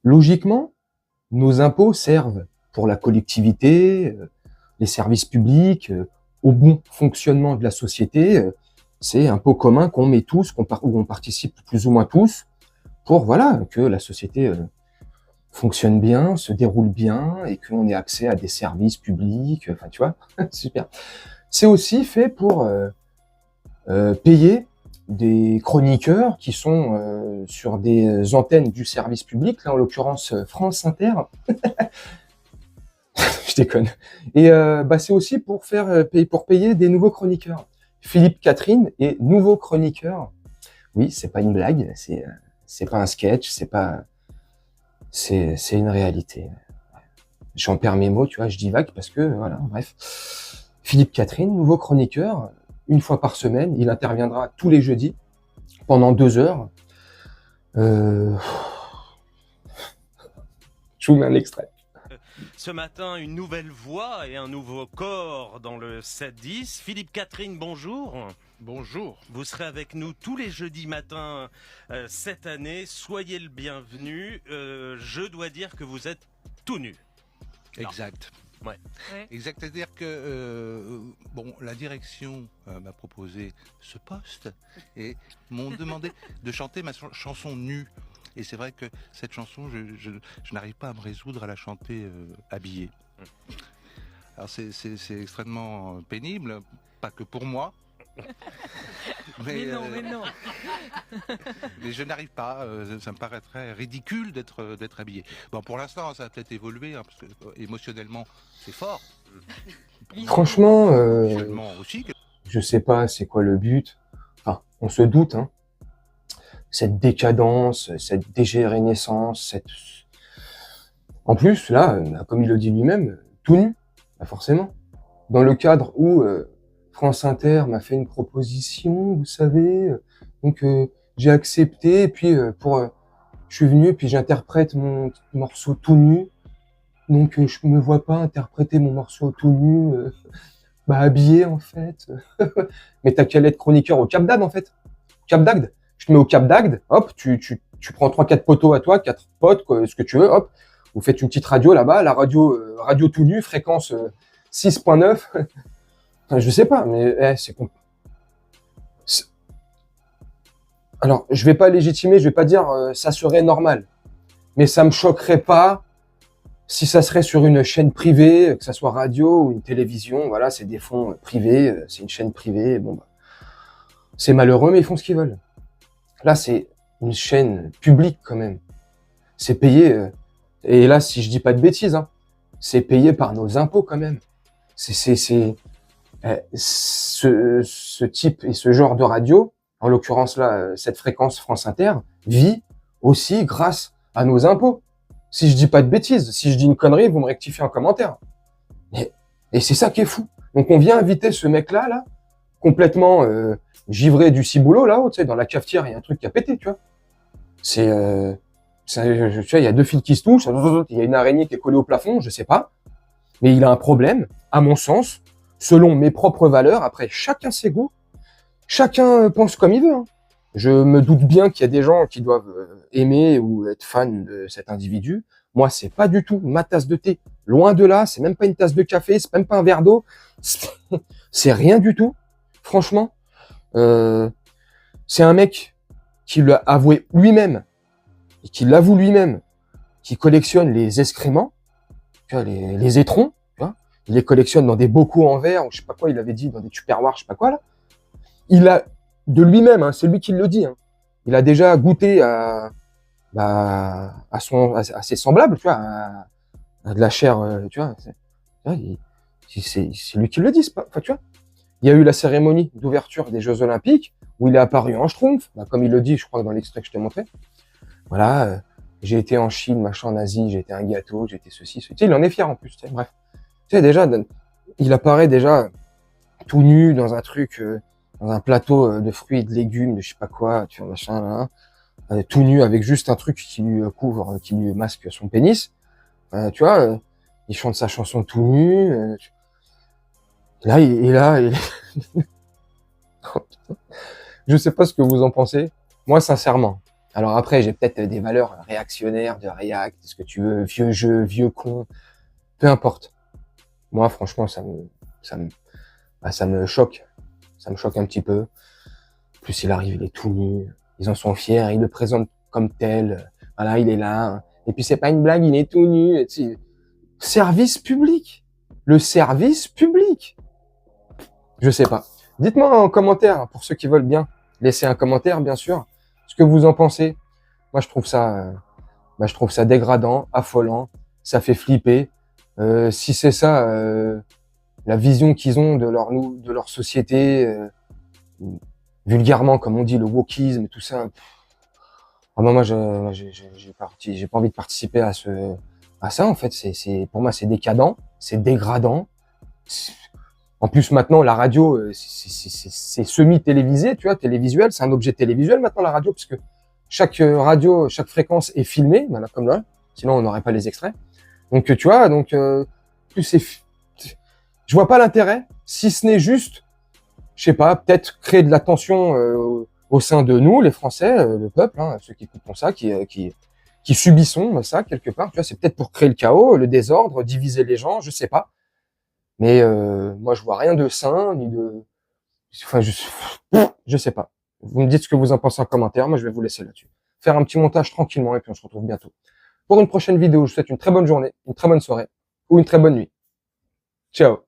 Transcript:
logiquement, nos impôts servent pour la collectivité, les services publics, au bon fonctionnement de la société. C'est un pot commun qu'on met tous, où on participe plus ou moins tous, pour voilà que la société fonctionne bien, se déroule bien, et qu'on ait accès à des services publics. Enfin, tu vois, super. C'est aussi fait pour payer des chroniqueurs qui sont sur des antennes du service public, là en l'occurrence France Inter. Je déconne. Et c'est aussi pour pour payer des nouveaux chroniqueurs. Philippe Catherine est nouveau chroniqueur. Oui, c'est pas une blague, c'est pas un sketch, c'est une réalité. J'en perds mes mots, tu vois, je divague parce que voilà, bref. Philippe Catherine, nouveau chroniqueur, une fois par semaine, il interviendra tous les jeudis pendant 2 heures. Je vous mets un extrait. Ce matin, une nouvelle voix et un nouveau corps dans le 7-10. Philippe Catherine, bonjour. Bonjour. Vous serez avec nous tous les jeudis matins cette année. Soyez le bienvenu. Je dois dire que vous êtes tout nu. Exact. Ouais. Exact. C'est-à-dire que la direction m'a proposé ce poste et m'ont demandé de chanter ma chanson nue. Et c'est vrai que cette chanson, je n'arrive pas à me résoudre à la chanter habillée. Alors c'est extrêmement pénible, pas que pour moi. Mais non. Mais je n'arrive pas, ça me paraîtrait ridicule d'être habillé. Bon, pour l'instant, ça va peut-être évoluer, parce que émotionnellement, c'est fort. Franchement, aussi. Je sais pas c'est quoi le but. Enfin, on se doute, hein. Cette décadence, cette dégénérescence, En plus, là, comme il le dit lui-même, tout nu, forcément. Dans le cadre où France Inter m'a fait une proposition, vous savez, donc j'ai accepté, et puis je suis venu, et puis j'interprète mon morceau tout nu, donc je me vois pas interpréter mon morceau tout nu, habillé en fait. Mais t'as qu'à être chroniqueur au Cap d'Agde en fait. Cap d'Agde. Je te mets au Cap d'Agde, hop, tu prends 3-4 poteaux à toi, 4 potes, ce que tu veux, hop, vous faites une petite radio là-bas, la radio tout nu, fréquence 6.9. Enfin, je sais pas, mais c'est con. Alors, je vais pas légitimer, je vais pas dire ça serait normal, mais ça me choquerait pas si ça serait sur une chaîne privée, que ça soit radio ou une télévision. Voilà, c'est des fonds privés, c'est une chaîne privée. Bon, c'est malheureux, mais ils font ce qu'ils veulent. Là, c'est une chaîne publique quand même. C'est payé, et là, si je dis pas de bêtises, hein, c'est payé par nos impôts quand même. Ce type et ce genre de radio, en l'occurrence là, cette fréquence France Inter, vit aussi grâce à nos impôts. Si je dis pas de bêtises, si je dis une connerie, vous me rectifiez en commentaire. Et c'est ça qui est fou. Donc on vient inviter ce mec-là, là, complètement givré du ciboulot, là-haut, tu sais, dans la cafetière, il y a un truc qui a pété, tu vois. Tu vois, il y a 2 fils qui se touchent, il y a une araignée qui est collée au plafond, je sais pas. Mais il a un problème, à mon sens, selon mes propres valeurs. Après, chacun ses goûts, chacun pense comme il veut, hein. Je me doute bien qu'il y a des gens qui doivent aimer ou être fans de cet individu. Moi, c'est pas du tout ma tasse de thé. Loin de là, c'est même pas une tasse de café, c'est même pas un verre d'eau. C'est rien du tout. Franchement, c'est un mec qui l'a avoué lui-même et qui l'avoue lui-même, qui collectionne les excréments, tu vois, les étrons, tu vois. Il les collectionne dans des bocaux en verre, ou je sais pas quoi, il avait dit, dans des tupperwares, je sais pas quoi, là. Il a, de lui-même, hein, c'est lui qui le dit, hein. Il a déjà goûté à ses semblables, tu vois, à de la chair, tu vois. C'est lui qui le dit, c'est pas, enfin, tu vois. Il y a eu la cérémonie d'ouverture des Jeux Olympiques, où il est apparu en schtroumpf, comme il le dit, je crois, dans l'extrait que je t'ai montré. Voilà, j'ai été en Chine, machin, en Asie, j'ai été un gâteau, j'ai été ceci, ceci. Tu sais, il en est fier en plus, tu sais, bref. Tu sais, déjà, il apparaît déjà tout nu dans un truc, dans un plateau de fruits et de légumes, de je sais pas quoi, tu vois, machin, là, tout nu avec juste un truc qui lui couvre, qui lui masque son pénis. Tu vois, il chante sa chanson tout nu. Là, je sais pas ce que vous en pensez. Moi, sincèrement, Alors après, j'ai peut-être des valeurs réactionnaires, de React, ce que tu veux, vieux jeu, vieux con, peu importe. Moi, franchement, ça me choque. Ça me choque un petit peu. En plus, il arrive, il est tout nu. Ils en sont fiers, ils le présentent comme tel. Voilà, il est là. Et puis, c'est pas une blague, il est tout nu. Et tu sais, service public. Le service public. Je sais pas. Dites-moi en commentaire, pour ceux qui veulent bien, laissez un commentaire, bien sûr, ce que vous en pensez. Moi, je trouve ça dégradant, affolant. Ça fait flipper. Si c'est ça, la vision qu'ils ont de leur société, vulgairement, comme on dit, le wokisme, tout ça. Ah ben moi, j'ai pas envie de participer à ça, en fait. Pour moi, c'est décadent, c'est dégradant. En plus, maintenant, la radio, c'est semi-télévisé, tu vois, télévisuel. C'est un objet télévisuel, maintenant, la radio, parce que chaque radio, chaque fréquence est filmée, voilà, comme là. Sinon, on n'aurait pas les extraits. Donc, tu vois, plus je vois pas l'intérêt, si ce n'est juste, je sais pas, peut-être créer de la tension au sein de nous, les Français, le peuple, hein, ceux qui écoutent ça, qui subissons ça quelque part. Tu vois, c'est peut-être pour créer le chaos, le désordre, diviser les gens, je sais pas. Mais moi, je vois rien de sain ni de, enfin, je sais pas. Vous me dites ce que vous en pensez en commentaire. Moi, je vais vous laisser là-dessus. Faire un petit montage tranquillement et puis on se retrouve bientôt pour une prochaine vidéo. Je vous souhaite une très bonne journée, une très bonne soirée ou une très bonne nuit. Ciao.